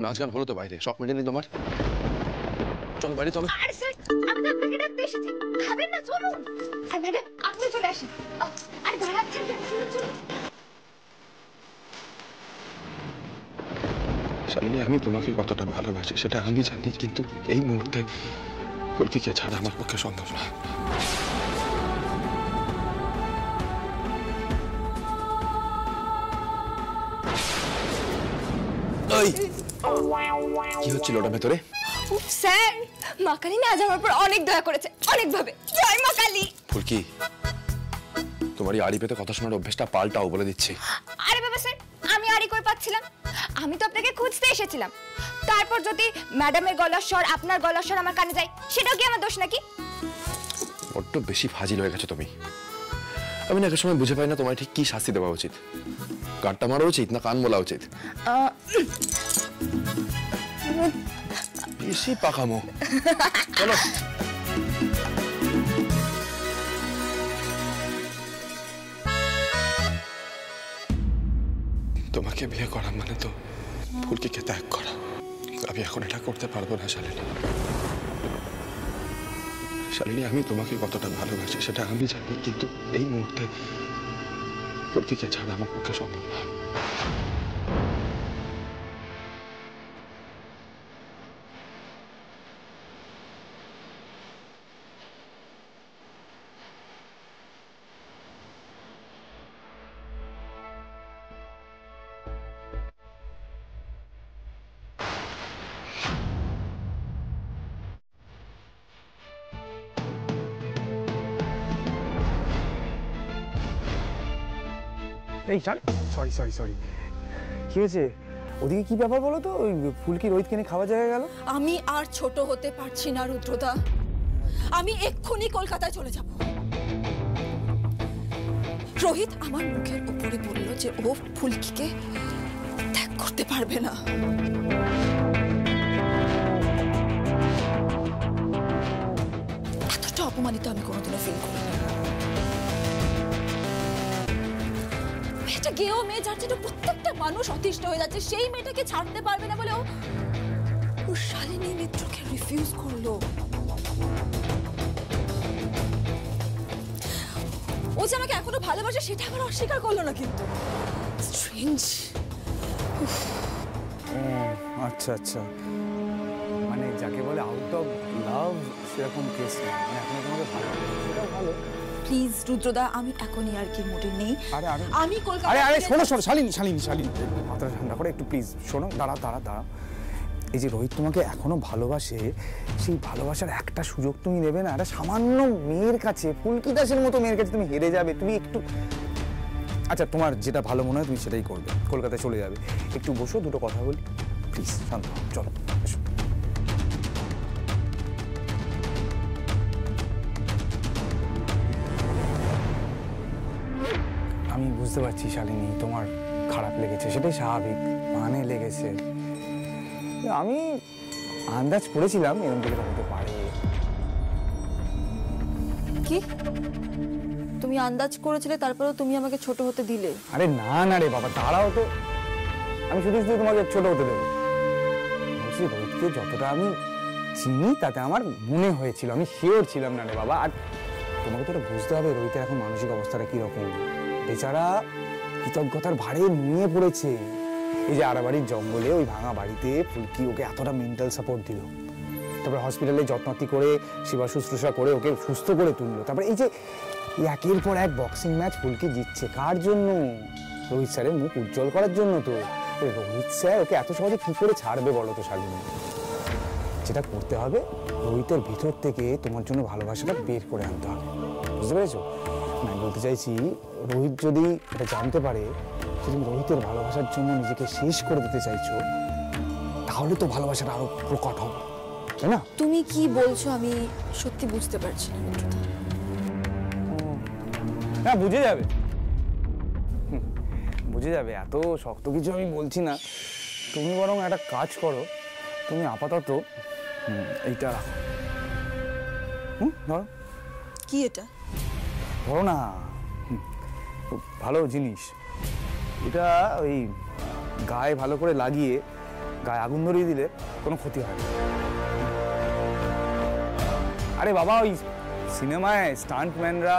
নাচ গান হলো তো বাইরে, শখ মেটেনি তোমার? চলো বাইরে চলো। আরে স্যার, আমি তো আপনাকে ডাকতে এসেছি, খাবেন না? চলুন। আর ম্যাডাম আপনি চলে আসেন। আরে দাঁড়াচ্ছেন কেন? চলুন চলুন। শালিনী, আমি তোমাকে কতটা ভালোবাসি সেটা আমি জানি, কিন্তু এই মুহূর্তে ফুলকিকে ছাড়া আমার পক্ষে সম্ভব না। কি হচ্ছিল ওটা ভেতরে? স্যার, মা কালী না আজ আমার উপর অনেক দয়া করেছে, অনেক ভাবে। জয় মা কালী। ফুলকি, তোমার এই আড়ি পেতে কথা শোনার অভ্যেসটা পাল্টাও, বলে দিচ্ছি। আরে বাবা স্যার, আমি আড়ি কই পাচ্ছিলাম? আমি তো আপনাকে খুঁজতে এসেছিলাম। তারপর যদি ম্যাডামের গলার স্বর আপনার গলার স্বর আমার কানে যায়, সেটাও কি আমার দোষ নাকি? বড্ড বেশি ফাজিল হয়ে গেছো তুমি। আমি না একটা সময় বুঝে পাই না তোমায় ঠিক কি শাস্তি দেওয়া উচিত। গাঁটটা মারা উচিত না কান বলা উচিত? বেশি পাকামো। চলো। তোমাকে বিয়ে করা মানে তো ফুলকিকে ত্যাগ করা। আমি এখন এটা করতে পারবো না শালিনী। শালিনী, আমি তোমাকে কতটা ভালোবাসি সেটা আমি জানি, কিন্তু এই মুহূর্তে ফুলকিকে ছাড়া আমার পক্ষে সম্ভব না। এই সরি সরি সরি, কি হয়েছে? ওদিকে কি ব্যাপার বলো তো? ওই ফুলকি রোহিত কিনে খাওয়া জায়গা গেল। আমি আর ছোট হতে পারছি না রুদ্রদা, আমি এক্ষুনি কলকাতায় চলে যাব। রোহিত আমার মুখের উপরে বলল যে ও ফুলকিকে ত্যাগ করতে পারবে না। এতটা অপমানিত আমি কোনোদিনও ফিল করি না। একটা গেও মেয়ে যার জন্য প্রত্যেকটা মানুষ অতিষ্ঠ হয়ে যাচ্ছে, সেই মেয়েটাকে ছাড়তে পারবে না বলে ও শালিনী মিত্রকে রিফিউজ করলো। ও যে আমাকে এখনো ভালোবাসে সেটা আবার অস্বীকার করলো না, কিন্তু স্ট্রেঞ্জ। আচ্ছা আচ্ছা, মানে যাকে বলে আউট অফ লাভ সেরকম কেস না, মানে এখন তোমাকে ভালো সেটাও ভালো। প্লিজ রুদ্রদা, আমি এখনই আর কি মুডে নেই। আমি কলকাতা। আরে শোনো শোনো শালিনী শালিনী শালিনী, মাথাটা ঠান্ডা করে একটু প্লিজ শোনো। দাঁড়া। এই যে রোহিত তোমাকে এখনো ভালোবাসে, সেই ভালোবাসার একটা সুযোগ তুমি নেবে না? একটা সামান্য মেয়ের কাছে, ফুলকি দাসের মতো মেয়ের কাছে তুমি হেরে যাবে? তুমি একটু, আচ্ছা তোমার যেটা ভালো মনে হয় তুমি সেটাই করবে, কলকাতায় চলে যাবে। একটু বসো, দুটো কথা বলি প্লিজ, শান্ত হও, চলো এসো। আমি বুঝতে পারছি শালিনী, তোমার খারাপ লেগেছে, সেটাই স্বাভাবিক, মানে লেগেছে। আমি আন্দাজ করেছিলাম এরকম করে হতে পারে। কি তুমি আন্দাজ করেছিলে, তারপরেও তুমি আমাকে ছোট হতে দিলে? আরে না রে বাবা, দাঁড়াও তো, আমি শুধু তোমাকে ছোট হতে দেবো বলছি। রোহিতকে যতটা আমি চিনি তাতে আমার মনে হয়েছিল, আমি শিওর ছিলাম না রে বাবা। আর তোমাকে তো বুঝতে হবে রোহিতের এখন মানসিক অবস্থাটা কিরকম। বেচারা কৃতজ্ঞতার ভারে নিয়ে পড়েছে। এই যে আড়াবাড়ির জঙ্গলে ওই ভাঙা বাড়িতে ফুলকি ওকে এতটা মেন্টাল সাপোর্ট দিল, তারপরে হসপিটালে যত্নাতি করে সেবা শুশ্রূষা করে ওকে সুস্থ করে তুললো। তারপরে এই যে একের পর এক বক্সিং ম্যাচ ফুলকি জিতছে, কার জন্য? রোহিত স্যারের মুখ উজ্জ্বল করার জন্য তো। রোহিত স্যার ওকে এত সহজে কি করে ছাড়বে বলো তো শালিনী? যেটা করতে হবে, রোহিতের ভিতর থেকে তোমার জন্য ভালোবাসাটা বের করে আনতে হবে, বুঝতে পেরেছো? আমি বলতে চাইছি, রোহিত যদি এটা জানতে পারে যে তুমি রোহিতের ভালোবাসার জন্য নিজেকে শেষ করে দিতে চাইছো, তাহলে তো ভালোবাসাটা আরো প্রকট হবে, তাই না? তুমি কি বলছো আমি সত্যি বুঝতে পারছি না রুদ্রদা। না, বুঝে যাবে, বুঝে যাবে, এত শক্ত কিছু আমি বলছি না। তুমি বরং একটা কাজ করো, তুমি আপাতত এইটা রাখো। ধরো। কি এটা? ধরো না, খুব ভালো জিনিস এটা। ওই গায়ে ভালো করে লাগিয়ে গায়ে আগুন ধরিয়ে দিলে কোনো ক্ষতি হয় না। আরে বাবা, ওই সিনেমায় স্টান্টম্যানরা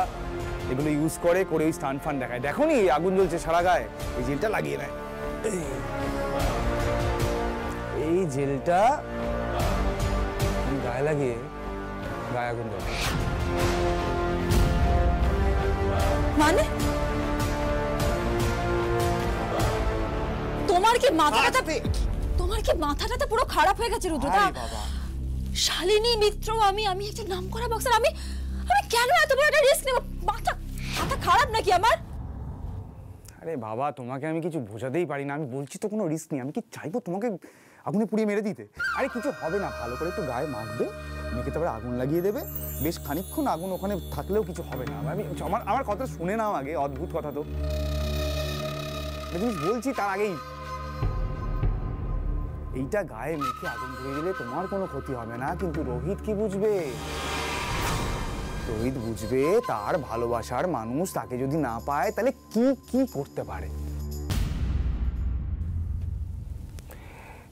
এগুলো ইউজ করে ওই স্টান্ট ফান দেখায়, দেখো নি আগুন জ্বলছে সারা গায়ে, এই জেলটা লাগিয়ে নেয়। এই জেলটা গায়ে লাগিয়ে গায়ে আগুন ধরে। মানে তোমার কি মাথাটা পুরো খারাপ হয়ে গেছে রুদ্রদা? শালিনী মিত্র, আমি একটা নামকরা বক্সার, আমি কেন এত বড় একটা রিস্ক নেব? মাথা খারাপ নাকি আমার? আরে বাবা, তোমাকে আমি কিছু বোঝাতেই পারি না। আমি বলছি তো কোনো রিস্ক নেই। আমি কি চাইবো তোমাকে আগুনে পুড়িয়ে মেরে দিতে? আরে কিছু হবে না, ভালো করে একটু গায়ে মাখবে, মেখে তারপরে আগুন লাগিয়ে দেবে, বেশ খানিকক্ষণ আগুন ওখানে থাকলেও কিছু হবে না। আমার কথা শুনে নাও আগে, অদ্ভুত কথা তো জিনিস বলছি। তার আগেই এইটা গায়ে মেখে আগুন ধরিয়ে দিলে তোমার কোনো ক্ষতি হবে না, কিন্তু রোহিত কি বুঝবে? রোহিত বুঝবে তার ভালোবাসার মানুষ তাকে যদি না পায় তাহলে কি কি করতে পারে।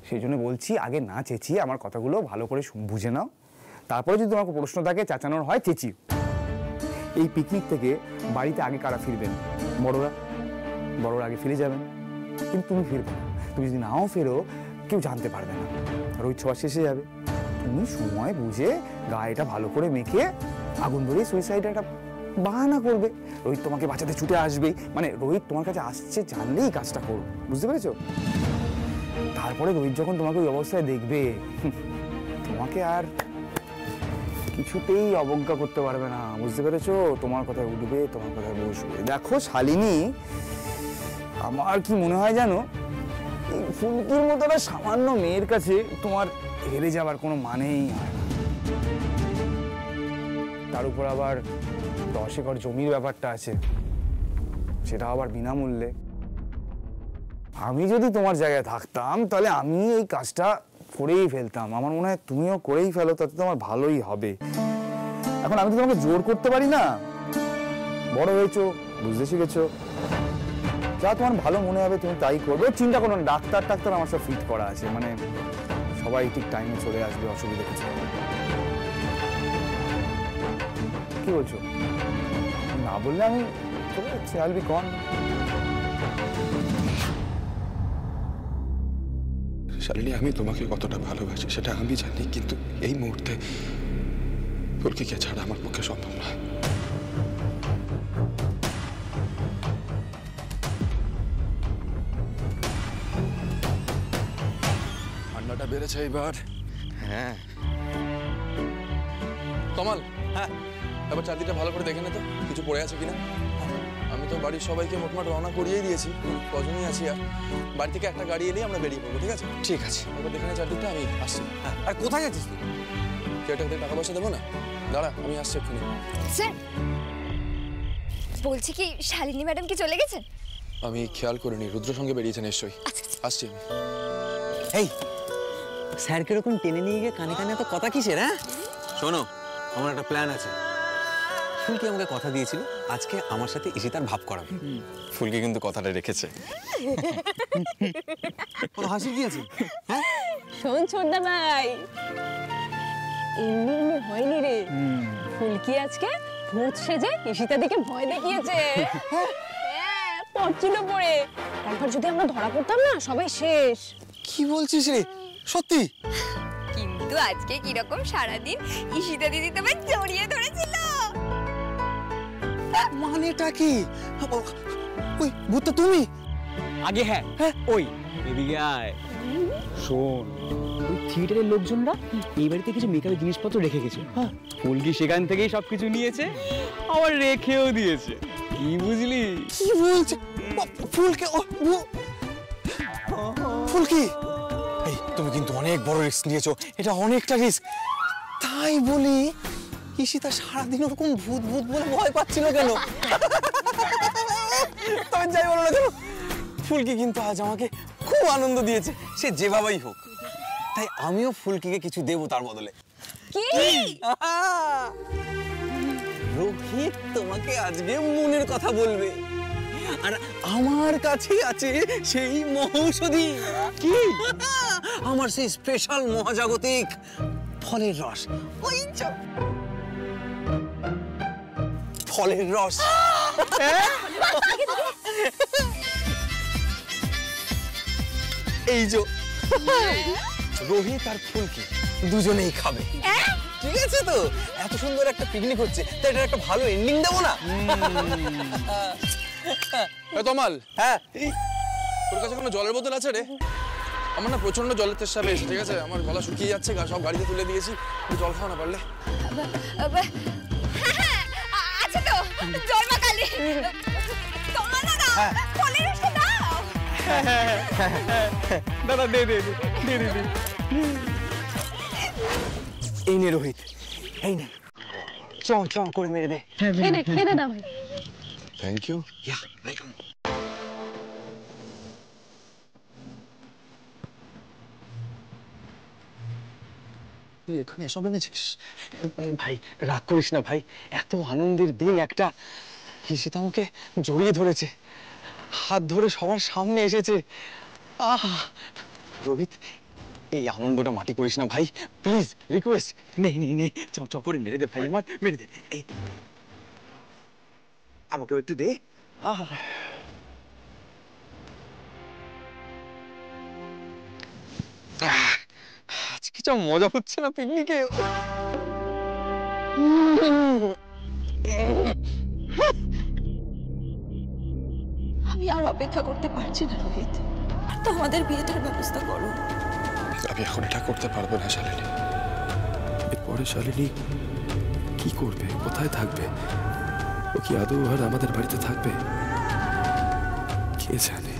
সেই জন্য বলছি আগে না চেঁচিয়ে আমার কথাগুলো ভালো করে বুঝে নাও, তারপরে যদি তোমাকে প্রশ্ন থাকে চেঁচানোর হয় চেঁচিও। এই পিকনিক থেকে বাড়িতে আগে কারা ফিরবেন? বড়রা আগে ফিরে যাবেন, কিন্তু তুমি ফিরবে না। তুমি যদি নাও ফেরো কেউ জানতে পারবে না, রোহিত সবার শেষে যাবে। তুমি সময় বুঝে গায়েটা ভালো করে মেখে আগুন ধরিয়ে সুইসাইডের একটা বাহানা করবে। রোহিত তোমাকে বাঁচাতে ছুটে আসবেই, মানে রোহিত তোমার কাছে আসছে জানলেই কাজটা করো, বুঝতে পেরেছো? তারপরে রোহিত যখন তোমাকে ওই অবস্থায় দেখবে, তোমাকে আর কিছুতেই অবজ্ঞা করতে পারবে না, বুঝতে পেরেছো? তোমার কথায় উঠবে, তোমার কথায় বসবে। দেখো শালিনী, আমার কি মনে হয় জানো, এই ফুলকির মতো একটা সামান্য মেয়ের কাছে তোমার হেরে যাবার কোনো মানেই হয় না। তার উপর আবার 10 একর জমির ব্যাপারটা আছে, সেটা আবার বিনামূল্যে। আমি যদি তোমার জায়গায় থাকতাম তাহলে আমি এই কাজটা করেই ফেলতাম। আমার মনে হয় তুমিও করেই ফেলো, তাতে তোমার ভালোই হবে। এখন আমি তো তোমাকে জোর করতে পারি না, বড় হয়েছো, বুঝতে শিখেছো, যা তোমার ভালো মনে হবে তুমি তাই করবে। চিন্তা করো না, ডাক্তার আমার সব ফিট করা আছে, মানে সবাই ঠিক টাইমে চলে আসবে, অসুবিধা কিছু হবে না। কি বলছো? না বললে আমি চলে যাচ্ছি, আইল বি গন। শালিনী, আমি তোমাকে কতটা ভালোবাসি সেটা আমি জানি, কিন্তু এই মুহূর্তে ফুলকিকে ছাড়া আমার পক্ষে সম্ভব না। ঠান্ডাটা বেড়েছে এবার। হ্যাঁ কমাল, হ্যাঁ এবার চারদিকটা ভালো করে দেখে নে তো কিছু পড়ে আছে কিনা। আমি তো বাড়ির সবাইকে মোটমাট রওনা করিয়েই দিয়েছি, কজনই আছি আর। বাড়ি থেকে একটা গাড়ি এলেই আমরা বেরিয়ে পড়বো, ঠিক আছে? ঠিক আছে, এবার দেখে নে চারদিকটা, আমি আসছি। হ্যাঁ, আর কোথায় যাচ্ছিস তুই? কেউটাকে টাকা পয়সা দেবো না, দাঁড়া আমি আসছি এক্ষুনি। স্যার বলছি কি, শালিনী ম্যাডাম কি চলে গেছেন? আমি খেয়াল করিনি, রুদ্র সঙ্গে বেরিয়েছে নিশ্চয়ই। আসছি আমি। এই স্যার কিরকম টেনে নিয়ে গিয়ে কানে কানে এত কথা কিসের? হ্যাঁ শোনো, আমার একটা প্ল্যান আছে। ফুলকি আমাকে কথা দিয়েছিল আজকে আমার সাথে ঈশিতার ভাব করাবে। ফুলকি কিন্তু কথাটা রেখেছে। কোনো হাসি কি আছে? হ্যাঁ শোন ছোটদা ভাই, এমনি হয়নি রে। ফুলকি আজকে ভূত সেজে ঈশিতা দিকে ভয় দেখিয়েছে। হ্যাঁ পড়ছিল পড়ে, একবার যদি আমরা ধরা পড়তাম না সবাই শেষ। কি বলছিস রে, সত্যি? কিন্তু আজকে কিরকম সারাদিন ঈশিতা দিদি তোমায় জড়িয়ে ধরেছিল। মানেটা কি? ওই ভূতটা তুমি? আগে হ্যাঁ ওই এদিকে আয়। শোন, ওই থিয়েটারের লোকজনরা এই বাড়িতে কিছু মেকআপের জিনিসপত্র রেখে গেছে। ফুলকি সেখান থেকেই সবকিছু নিয়েছে, আবার রেখেও দিয়েছে। কি বুঝলি? কি বলছে? ফুলকি, ফুলকি, এই তুমি কিন্তু অনেক বড় রিস্ক নিয়েছো, এটা অনেকটা রিস্ক। তাই বলি ঈশিতা সারাদিন ওরকম ভূত ভূত বলে ভয় পাচ্ছিল কেন? তবে যাই বলো না কেন, ফুলকি কিন্তু আজ আমাকে খুব আনন্দ দিয়েছে, সে যেভাবেই হোক। তাই আমিও ফুলকিকে কিছু দেবো তার বদলে। কি? রোহিত তোমাকে আজকে মনের কথা বলবে, আর আমার কাছে আছে সেই মহৌষধি। কি? আমার সেই স্পেশাল মহাজাগতিক ফলের রস। ওই যে ফলের রস। এই যে রোহিত আর ফুলকি দুজনেই খাবে। ঠিক আছে তো? এত সুন্দর একটা পিকনিক হচ্ছে, তাই এটা একটা ভালো এন্ডিং দেবো না? তমাল, হ্যাঁ। তোর কাছে কোনো জলের বোতল আছে রে? আমার না প্রচন্ড জলের তেষ্টা পেয়েছে, ঠিক আছে? আমার গলা শুকিয়ে যাচ্ছে, সব গাড়িতে তুলে দিয়েছি, জল খাওয়া না পারলে। আছে তো জল মা কালী, তোমার দাদা ফলের রসটা দাও। দাদা দে দে দে দে দে। এই নে রোহিত, এই নে, চ চ করে মেরে দে। খেয়ে না ভাই। Thank you. Yeah, welcome. তুই এখানে এসব এনেছিস? ভাই রাগ করিস না ভাই, এত আনন্দের দিন একটা। ঈশিতা আমাকে জড়িয়ে ধরেছে, হাত ধরে সবার সামনে এসেছে। আহ রোহিত, এই আনন্দটা মাটি করিস না ভাই, প্লিজ রিকোয়েস্ট। নেই নেই নেই, চ করে মেরে দে ভাই, আমার মেরে দে। এই আমাকেও একটু দে। আজকে যা মজা হচ্ছে না পিকনিকে। আমি আর অপেক্ষা করতে পারছি না রোহিত, তো আমাদের বিয়েটার ব্যবস্থা করো। আমি এখন এটা করতে পারবো না শালিনী। এরপরে শালিনী কি করবে, কোথায় থাকবে? ও কি আদৌ আর আমাদের বাড়িতে থাকবে? কে জানে।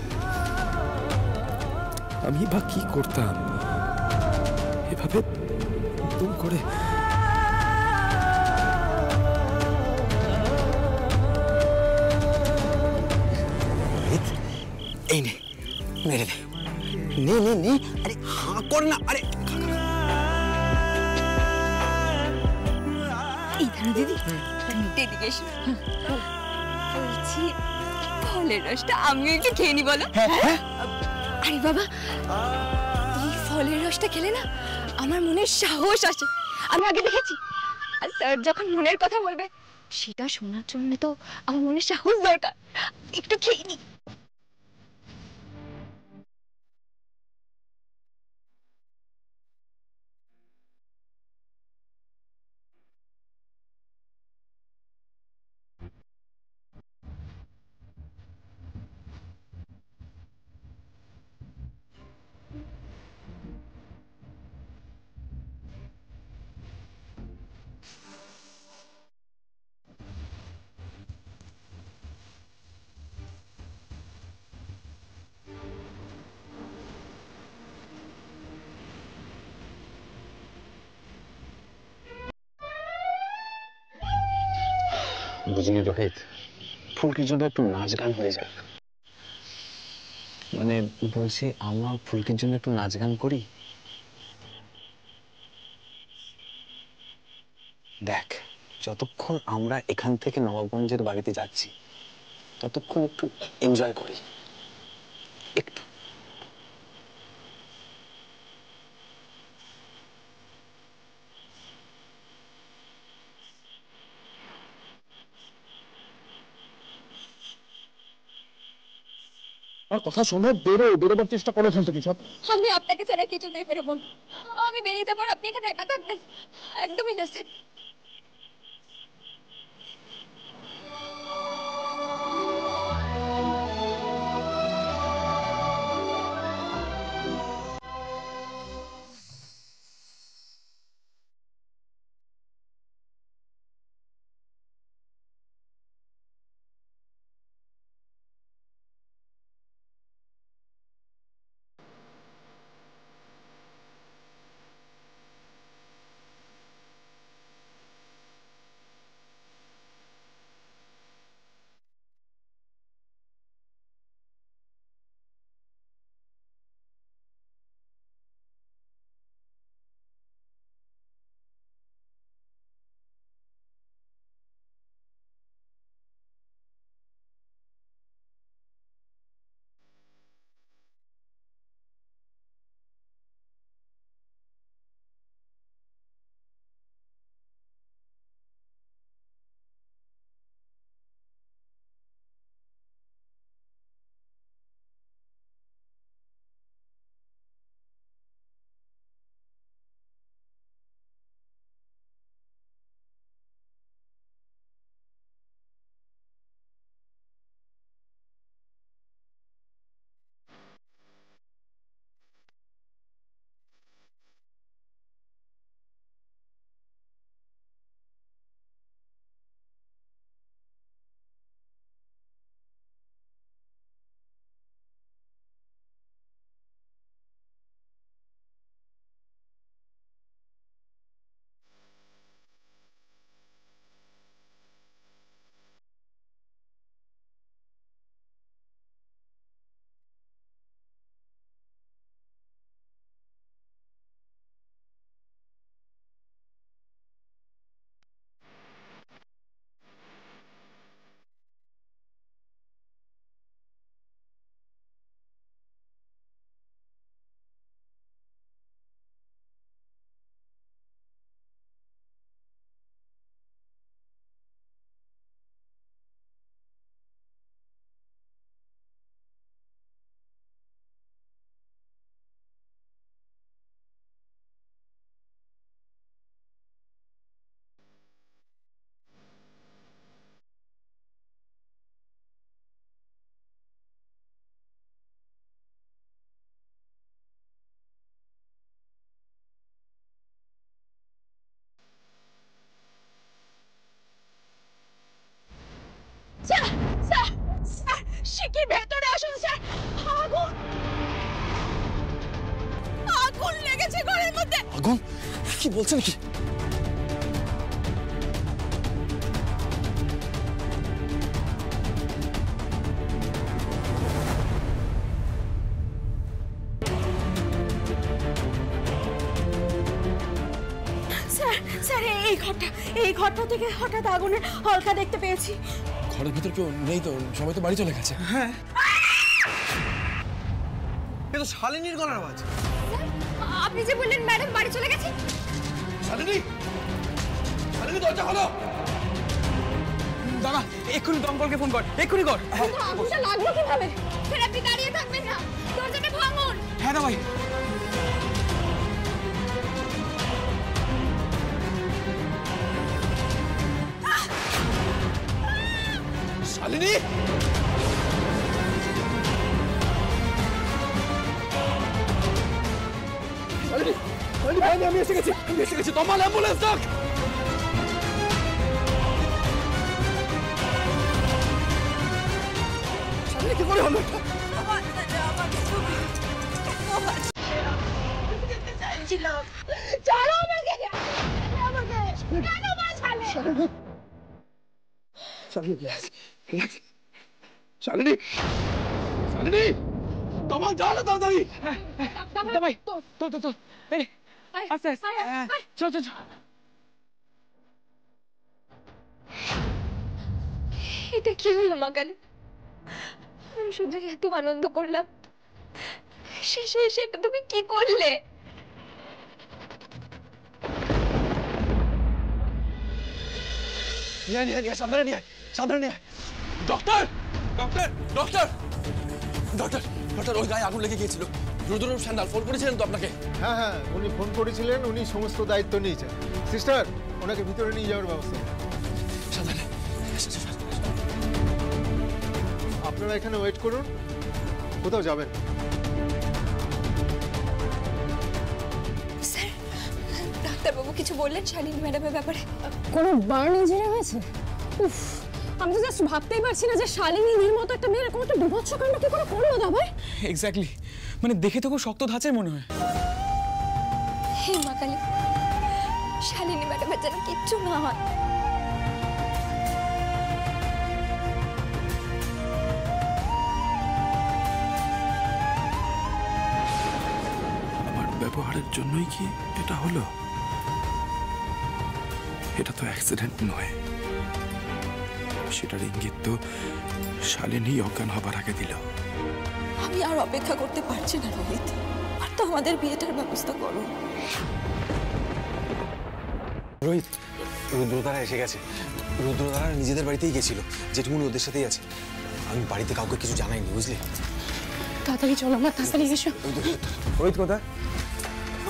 আমি বা কি করতাম এভাবে দুম করে। রোহিত, এই নে, মেরে দে। নে নে নে, আরে হাঁ কর না। আরে এই ধান দিদি, তুমি এদিকে এসো। বলছি ফলের রসটা আমিও একটু খেয়ে নি, বলো? আরে বাবা, এই ফলের রসটা খেলে না আমার মনে সাহস আসে। আমি আগে দেখেছি, আর স্যার যখন মনের কথা বলবে সেটা শোনার জন্য তো আমার মনে সাহস দরকার। একটু খেয়ে নি। বুঝলি রোহিত, ফুলকির জন্য একটু নাচ গান হয়ে যাক। মানে বলছি, আমরা ফুলকির জন্য একটু নাচ গান করি। দেখ, যতক্ষণ আমরা এখান থেকে নবাবগঞ্জের বাড়িতে যাচ্ছি ততক্ষণ একটু এনজয় করি, একটু। আর কথা শোনো, বেরোবার চেষ্টা করো এখান থেকে সব। আমি আপনাকে ছাড়া কিছু নেই বেরোবো না। আমি বেরিয়ে যাবো, আপনি এখানে একা থাকবেন, একদমই না স্যার। কি ভেতরে আসুন স্যার। আগুন আগুন লেগেছে ঘরের মধ্যে। আগুন? কি বলছেন কি? স্যার স্যার এই ঘরটা থেকে হঠাৎ আগুনের হলকা দেখতে পেয়েছি। ঘরের ভিতর কেউ নেই তো, সবাই তো বাড়ি চলে গেছে। হ্যাঁ, এ তো শালিনীর গলার আওয়াজ। আপনি যে বললেন ম্যাডাম বাড়ি চলে গেছে। শালিনী, শালিনী দরজা খোলো। দাদা এক্ষুনি দমকলকে ফোন কর, এক্ষুনি কর। আগুনটা লাগলো কিভাবে? স্যার আপনি দাঁড়িয়ে থাকবেন না, দরজাটা ভাঙুন। হ্যাঁ দা ভাই। শালিনী, শালিনী, শালিনী ভাই, আমি এসে গেছি, তোমার অ্যাম্বুলেন্স ডাক। শালিনী কি করে হলো? শালিনী, শালিনী, তোমার জানো তাড়াতাড়ি। দা ভাই তো এই আস্তে আস্তে চল চল চল। এটা কি হলো মাকালি? আমি শুধু এত আনন্দ করলাম, শেষে এসে এটা তুমি কি করলে? সাবধানে নিয়ে, সাবধানে নিয়ে। Doctor, doctor, doctor, doctor, doctor, ওই গায়ে আগুন লেগে গিয়েছিল। রুদ্র স্যান্ডাল ফোন করেছিলেন তো আপনাকে? হ্যাঁ হ্যাঁ, উনি ফোন করেছিলেন, উনি সমস্ত দায়িত্ব নিয়েছেন। সিস্টার, ওনাকে ভিতরে নিয়ে যাওয়ার ব্যবস্থা করুন। সাবধানে। আপনারা এখানে ওয়েট করুন, কোথাও যাবেন। স্যার, ডাক্তারবাবু কিছু বললেন শালিনী ম্যাডামের ব্যাপারে? কোনো বার্ন ইঞ্জুরি হয়েছে? উফ, আমি তো জাস্ট ভাবতেই পারছি না যে শালিনীর মতো একটা মেয়ে এরকম একটা বিভৎস কাণ্ড কি করে করলো দা ভাই। এক্স্যাক্টলি, মানে দেখে তো খুব শক্ত ধাঁচের মনে হয়। হে মাকালি, শালিনী ম্যাডামের যেন কিচ্ছু না হয়। আমার ব্যবহারের জন্যই কি এটা হলো? এটা তো অ্যাক্সিডেন্ট নয়, সেটার ইঙ্গিত তো শালিনী অজ্ঞান হবার আগে দিল। আমি আর অপেক্ষা করতে পারছি না রোহিত, আর তো আমাদের বিয়েটার ব্যবস্থা করো। রোহিত, রুদ্রতারা এসে গেছে। রুদ্রতারা নিজেদের বাড়িতেই গেছিল, যেটুকুনি ওদের সাথেই আছে। আমি বাড়িতে কাউকে কিছু জানাইনি, বুঝলি? তাড়াতাড়ি চলো, আমরা তাড়াতাড়ি এসো। রোহিত কোথায়?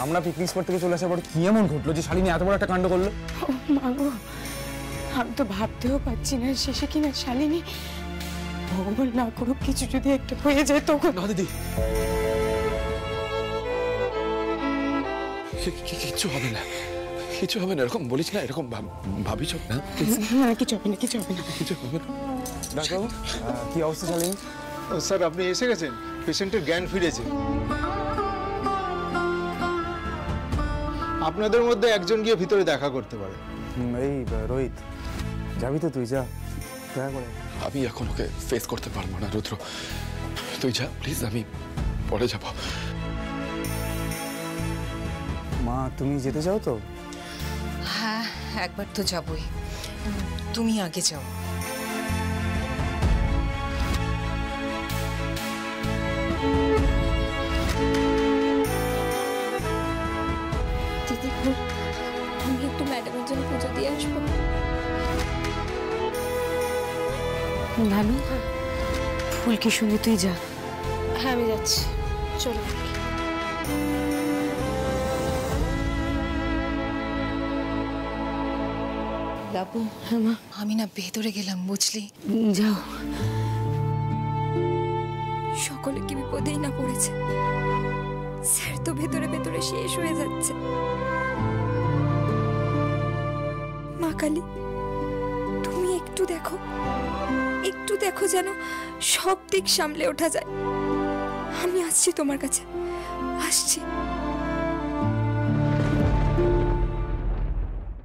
আমরা পিকনিক স্পট থেকে চলে আসার পর কি এমন ঘটলো যে শালিনী এত বড় একটা কাণ্ড করলো? মাগো, আমি তো ভাবতেও পারছি না শেষে কিনা শালিনী, ভগবান না করুক কিছু যদি একটা হয়ে যায় তখন। না দিদি, কিচ্ছু হবে না, কিছু হবে না। এরকম বলিস না, এরকম ভাবিস না। না কিছু হবে না, কিছু হবে না। কিছু হবে না। ডাক্তারবাবু, কি অবস্থা শালিনী? স্যার, আপনি এসে গেছেন, পেশেন্টের জ্ঞান ফিরেছে। আপনাদের মধ্যে একজন গিয়ে ভিতরে দেখা করতে পারে। এই রোহিত, যাবি তো? তুই যা, দেখা করে। আমি এখন ওকে ফেস করতে পারবো না রুদ্র, তুই যা প্লিজ, আমি পরে যাব। মা, তুমি যেতে চাও তো? হ্যাঁ, একবার তো যাবই, তুমি আগে যাও। দিদি, আমি একটু ম্যাডামের জন্য পুজো দিয়ে আসবো। নানু, ফুলকির সঙ্গে তুই যা। হ্যাঁ, আমি যাচ্ছি, চলো। বাবু, হ্যাঁ মা, আমি না ভেতরে গেলাম, বুঝলি? যাও। সকলে কি বিপদেই না পড়েছে। স্যার তো ভেতরে ভেতরে শেষ হয়ে যাচ্ছে। মা কালী, তুমি একটু দেখো, একটু দেখো যেন সব দিক সামলে ওঠা যায়। আমি আসছি তোমার কাছে, আসছি।